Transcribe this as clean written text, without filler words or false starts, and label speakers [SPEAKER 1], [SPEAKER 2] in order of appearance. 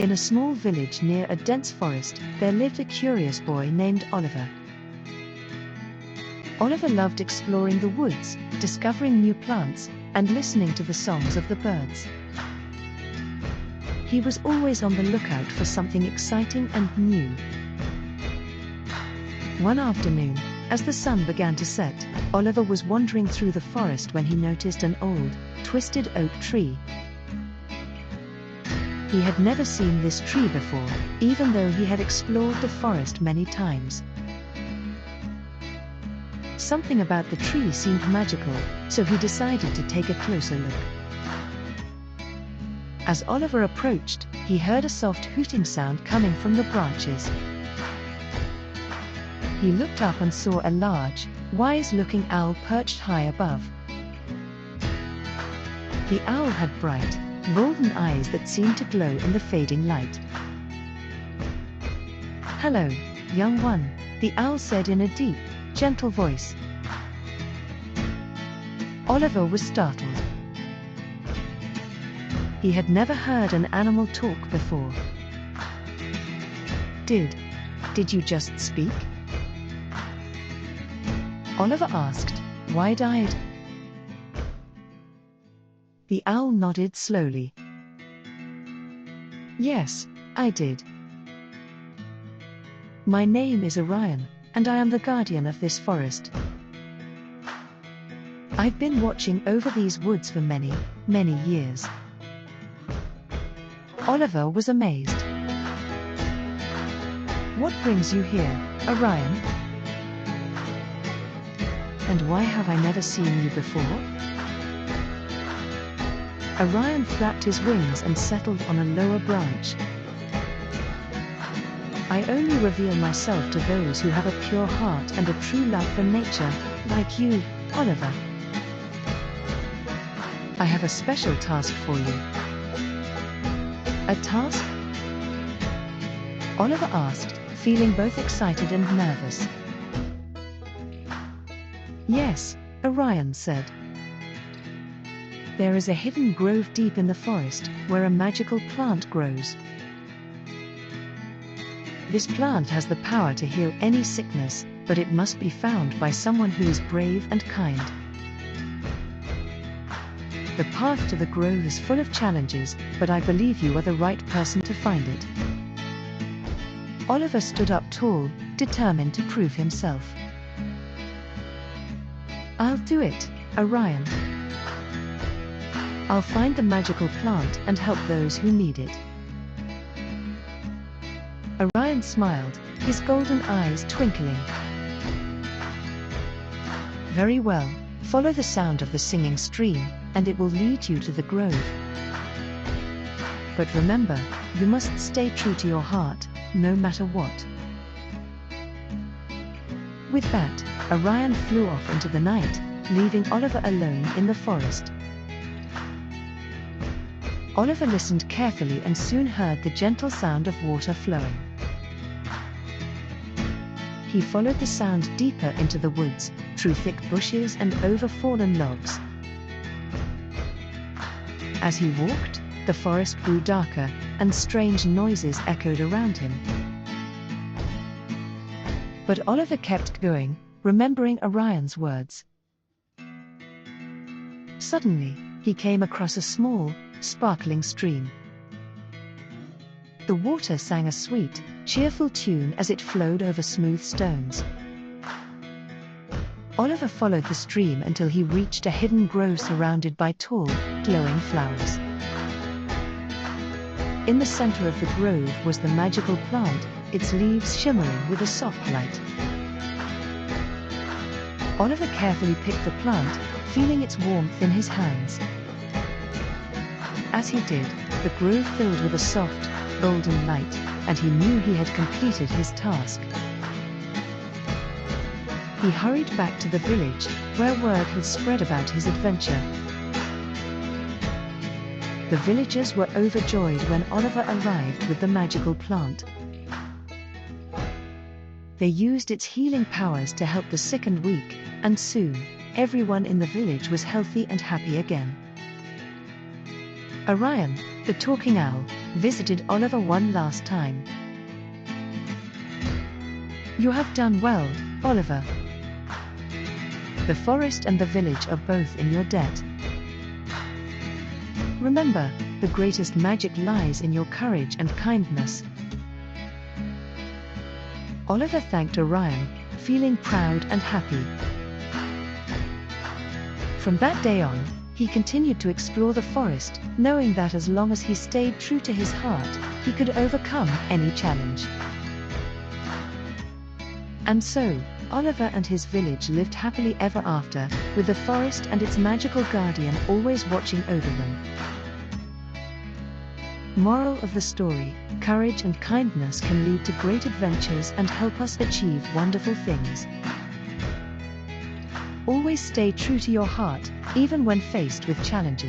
[SPEAKER 1] In a small village near a dense forest, there lived a curious boy named Oliver. Oliver loved exploring the woods, discovering new plants, and listening to the songs of the birds. He was always on the lookout for something exciting and new. One afternoon, as the sun began to set, Oliver was wandering through the forest when he noticed an old, twisted oak tree. He had never seen this tree before, even though he had explored the forest many times. Something about the tree seemed magical, so he decided to take a closer look. As Oliver approached, he heard a soft hooting sound coming from the branches. He looked up and saw a large, wise-looking owl perched high above. The owl had bright, golden eyes that seemed to glow in the fading light. "Hello, young one," the owl said in a deep, gentle voice. Oliver was startled. He had never heard an animal talk before. Did you just speak?" Oliver asked, wide-eyed. The owl nodded slowly. "Yes, I did. My name is Orion, and I am the guardian of this forest. I've been watching over these woods for many, many years." Oliver was amazed. "What brings you here, Orion? And why have I never seen you before?" Orion flapped his wings and settled on a lower branch. "I only reveal myself to those who have a pure heart and a true love for nature, like you, Oliver. I have a special task for you." "A task?" Oliver asked, feeling both excited and nervous. "Yes," Orion said. "There is a hidden grove deep in the forest, where a magical plant grows. This plant has the power to heal any sickness, but it must be found by someone who is brave and kind. The path to the grove is full of challenges, but I believe you are the right person to find it." Oliver stood up tall, determined to prove himself. "I'll do it, Orion. I'll find the magical plant and help those who need it." Orion smiled, his golden eyes twinkling. "Very well, follow the sound of the singing stream, and it will lead you to the grove. But remember, you must stay true to your heart, no matter what." With that, Orion flew off into the night, leaving Oliver alone in the forest. Oliver listened carefully and soon heard the gentle sound of water flowing. He followed the sound deeper into the woods, through thick bushes and over fallen logs. As he walked, the forest grew darker, and strange noises echoed around him. But Oliver kept going, remembering Orion's words. Suddenly, he came across a small, sparkling stream. The water sang a sweet, cheerful tune as it flowed over smooth stones. Oliver followed the stream until he reached a hidden grove surrounded by tall, glowing flowers. In the center of the grove was the magical plant, its leaves shimmering with a soft light. Oliver carefully picked the plant, feeling its warmth in his hands. As he did, the grove filled with a soft, golden light, and he knew he had completed his task. He hurried back to the village, where word had spread about his adventure. The villagers were overjoyed when Oliver arrived with the magical plant. They used its healing powers to help the sick and weak, and soon, everyone in the village was healthy and happy again. Orion, the talking owl, visited Oliver one last time. "You have done well, Oliver. The forest and the village are both in your debt. Remember, the greatest magic lies in your courage and kindness." Oliver thanked Orion, feeling proud and happy. From that day on, he continued to explore the forest, knowing that as long as he stayed true to his heart, he could overcome any challenge. And so, Oliver and his village lived happily ever after, with the forest and its magical guardian always watching over them. Moral of the story: courage and kindness can lead to great adventures and help us achieve wonderful things. Always stay true to your heart, even when faced with challenges.